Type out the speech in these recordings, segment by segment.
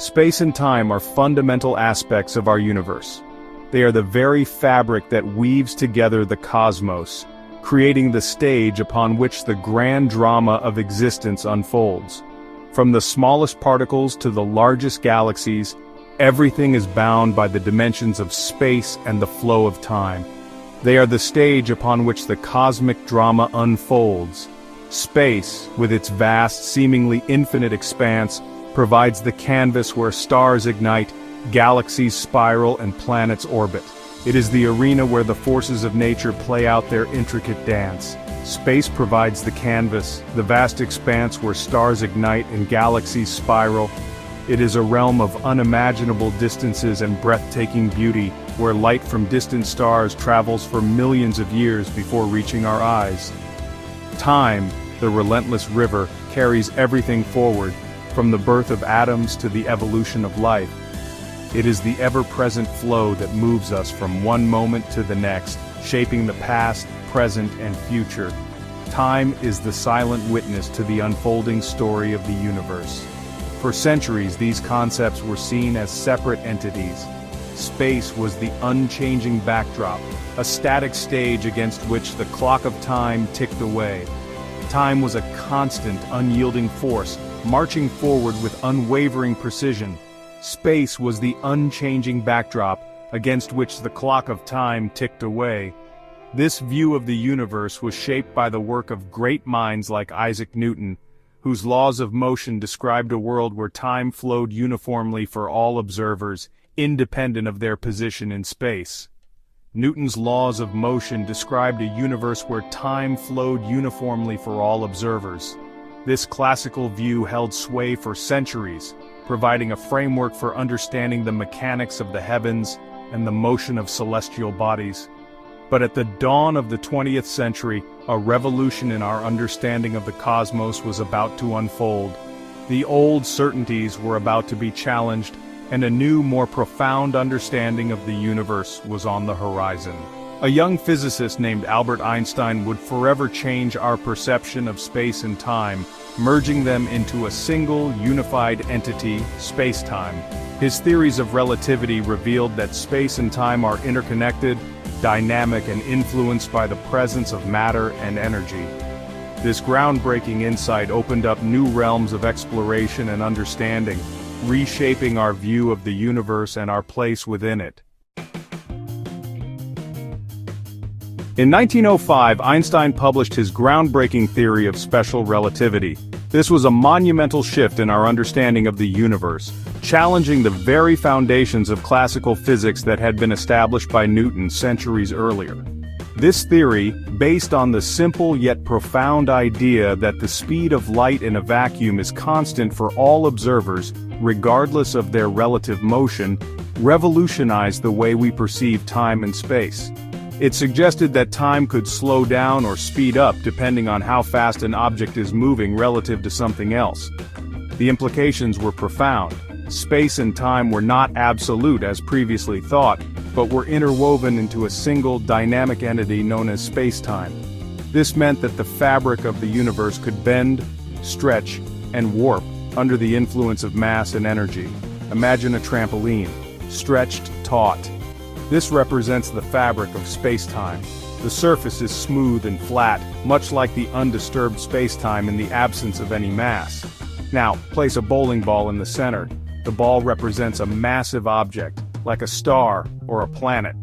Space and time are fundamental aspects of our universe. They are the very fabric that weaves together the cosmos, creating the stage upon which the grand drama of existence unfolds. From the smallest particles to the largest galaxies, everything is bound by the dimensions of space and the flow of time. They are the stage upon which the cosmic drama unfolds. Space, with its vast, seemingly infinite expanse, provides the canvas where stars ignite, galaxies spiral, and planets orbit. It is the arena where the forces of nature play out their intricate dance. Space provides the canvas, the vast expanse where stars ignite and galaxies spiral. It is a realm of unimaginable distances and breathtaking beauty, where light from distant stars travels for millions of years before reaching our eyes. Time, the relentless river, carries everything forward, from the birth of atoms to the evolution of life. It is the ever-present flow that moves us from one moment to the next, shaping the past, present, and future. Time is the silent witness to the unfolding story of the universe. For centuries, these concepts were seen as separate entities. Space was the unchanging backdrop, a static stage against which the clock of time ticked away. Time was a constant, unyielding force, marching forward with unwavering precision. Space was the unchanging backdrop against which the clock of time ticked away. This view of the universe was shaped by the work of great minds like Isaac Newton, whose laws of motion described a world where time flowed uniformly for all observers, independent of their position in space. Newton's laws of motion described a universe where time flowed uniformly for all observers. This classical view held sway for centuries, providing a framework for understanding the mechanics of the heavens and the motion of celestial bodies. But at the dawn of the 20th century, a revolution in our understanding of the cosmos was about to unfold. The old certainties were about to be challenged, and a new, more profound understanding of the universe was on the horizon. A young physicist named Albert Einstein would forever change our perception of space and time, merging them into a single, unified entity, space-time. His theories of relativity revealed that space and time are interconnected, dynamic, and influenced by the presence of matter and energy. This groundbreaking insight opened up new realms of exploration and understanding, reshaping our view of the universe and our place within it. In 1905, Einstein published his groundbreaking theory of special relativity. This was a monumental shift in our understanding of the universe, challenging the very foundations of classical physics that had been established by Newton centuries earlier. This theory, based on the simple yet profound idea that the speed of light in a vacuum is constant for all observers, regardless of their relative motion, revolutionized the way we perceive time and space. It suggested that time could slow down or speed up depending on how fast an object is moving relative to something else. The implications were profound. Space and time were not absolute as previously thought, but were interwoven into a single dynamic entity known as space-time. This meant that the fabric of the universe could bend, stretch, and warp under the influence of mass and energy. Imagine a trampoline, stretched, taut. This represents the fabric of space-time. The surface is smooth and flat, much like the undisturbed space-time in the absence of any mass. Now, place a bowling ball in the center. The ball represents a massive object, like a star or a planet.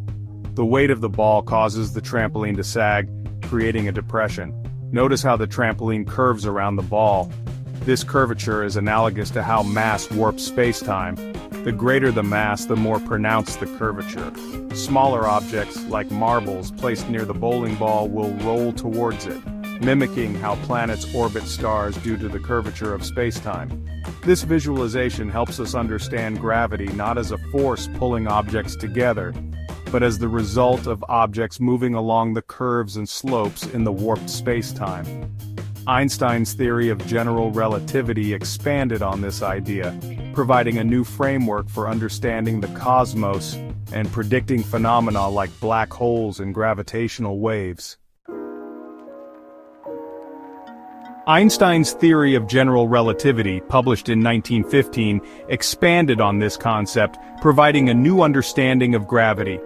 The weight of the ball causes the trampoline to sag, creating a depression. Notice how the trampoline curves around the ball. This curvature is analogous to how mass warps space-time. The greater the mass, the more pronounced the curvature. Smaller objects, like marbles placed near the bowling ball, will roll towards it, mimicking how planets orbit stars due to the curvature of space-time. This visualization helps us understand gravity not as a force pulling objects together, but as the result of objects moving along the curves and slopes in the warped space-time. Einstein's theory of general relativity expanded on this idea, providing a new framework for understanding the cosmos and predicting phenomena like black holes and gravitational waves. Einstein's theory of general relativity, published in 1915, expanded on this concept, providing a new understanding of gravity.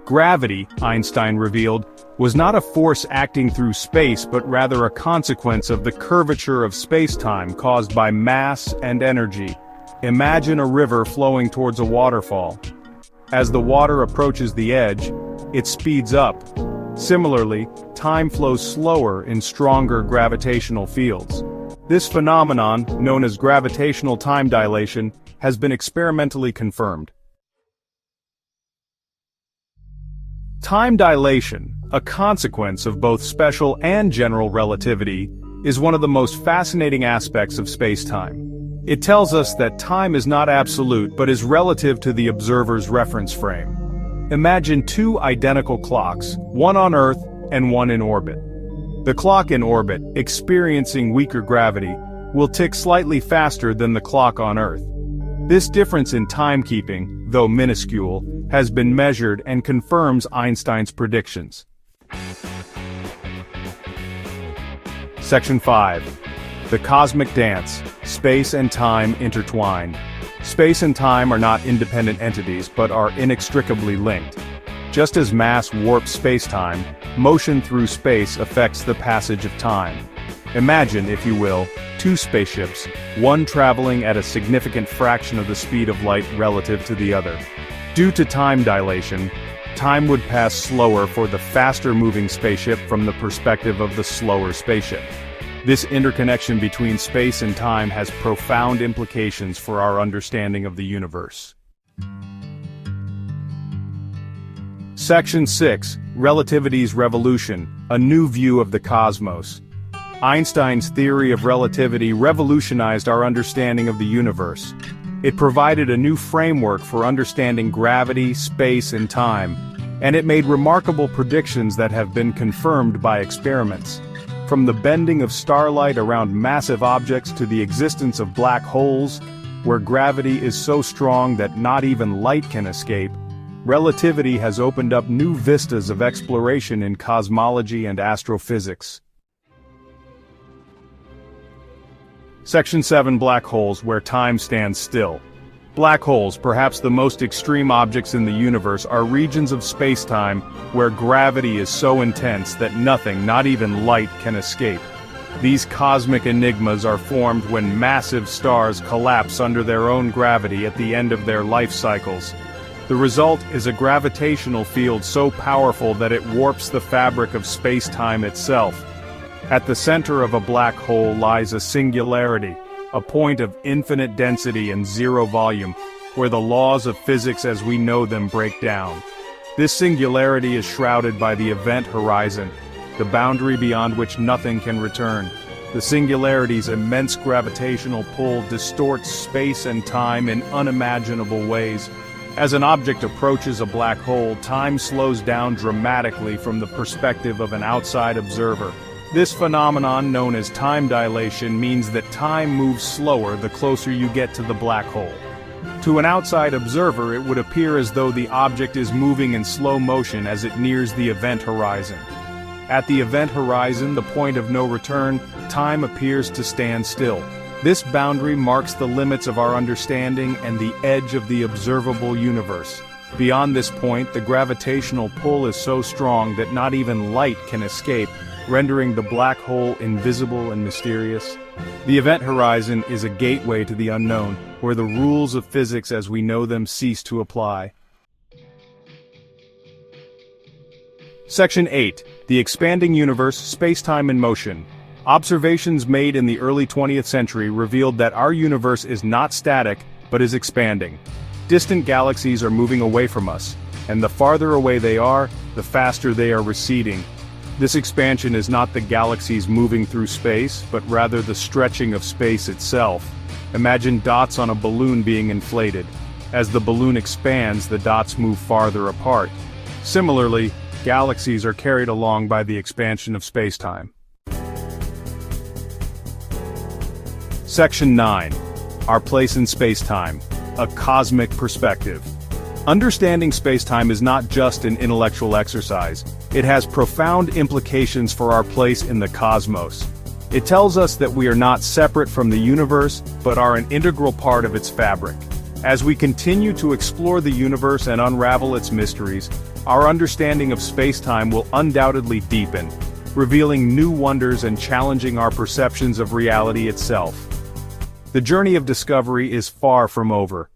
Gravity, Einstein revealed, was not a force acting through space but rather a consequence of the curvature of space-time caused by mass and energy. Imagine a river flowing towards a waterfall. As the water approaches the edge, it speeds up. Similarly, time flows slower in stronger gravitational fields. This phenomenon, known as gravitational time dilation, has been experimentally confirmed. Time dilation, a consequence of both special and general relativity, is one of the most fascinating aspects of space-time. It tells us that time is not absolute but is relative to the observer's reference frame. Imagine two identical clocks, one on Earth and one in orbit. The clock in orbit, experiencing weaker gravity, will tick slightly faster than the clock on Earth. This difference in timekeeping, though minuscule, has been measured and confirms Einstein's predictions. Section 5. The Cosmic Dance, Space and Time Intertwined. Space and time are not independent entities but are inextricably linked. Just as mass warps space-time, motion through space affects the passage of time. Imagine, if you will, two spaceships, one traveling at a significant fraction of the speed of light relative to the other. Due to time dilation, time would pass slower for the faster-moving spaceship from the perspective of the slower spaceship. This interconnection between space and time has profound implications for our understanding of the universe. Section 6. Relativity's Revolution, a new view of the cosmos. Einstein's theory of relativity revolutionized our understanding of the universe. It provided a new framework for understanding gravity, space, and time, and it made remarkable predictions that have been confirmed by experiments. From the bending of starlight around massive objects to the existence of black holes, where gravity is so strong that not even light can escape, relativity has opened up new vistas of exploration in cosmology and astrophysics. Section 7. Black holes, where time stands still. Black holes, perhaps the most extreme objects in the universe, are regions of space-time where gravity is so intense that nothing, not even light, can escape. These cosmic enigmas are formed when massive stars collapse under their own gravity at the end of their life cycles. The result is a gravitational field so powerful that it warps the fabric of space-time itself. At the center of a black hole lies a singularity, a point of infinite density and zero volume, where the laws of physics as we know them break down. This singularity is shrouded by the event horizon, the boundary beyond which nothing can return. The singularity's immense gravitational pull distorts space and time in unimaginable ways. As an object approaches a black hole, time slows down dramatically from the perspective of an outside observer. This phenomenon, known as time dilation, means that time moves slower the closer you get to the black hole. To an outside observer, it would appear as though the object is moving in slow motion as it nears the event horizon. At the event horizon, the point of no return, time appears to stand still. This boundary marks the limits of our understanding and the edge of the observable universe. Beyond this point, the gravitational pull is so strong that not even light can escape, rendering the black hole invisible and mysterious. The event horizon is a gateway to the unknown, where the rules of physics as we know them cease to apply. Section 8. The Expanding Universe, Space-Time in Motion. Observations made in the early 20th century revealed that our universe is not static, but is expanding. Distant galaxies are moving away from us, and the farther away they are, the faster they are receding. This expansion is not the galaxies moving through space, but rather the stretching of space itself. Imagine dots on a balloon being inflated. As the balloon expands, the dots move farther apart. Similarly, galaxies are carried along by the expansion of spacetime. Section 9. Our Place in Spacetime, a Cosmic Perspective. Understanding spacetime is not just an intellectual exercise. It has profound implications for our place in the cosmos. It tells us that we are not separate from the universe, but are an integral part of its fabric. As we continue to explore the universe and unravel its mysteries, our understanding of space-time will undoubtedly deepen, revealing new wonders and challenging our perceptions of reality itself. The journey of discovery is far from over,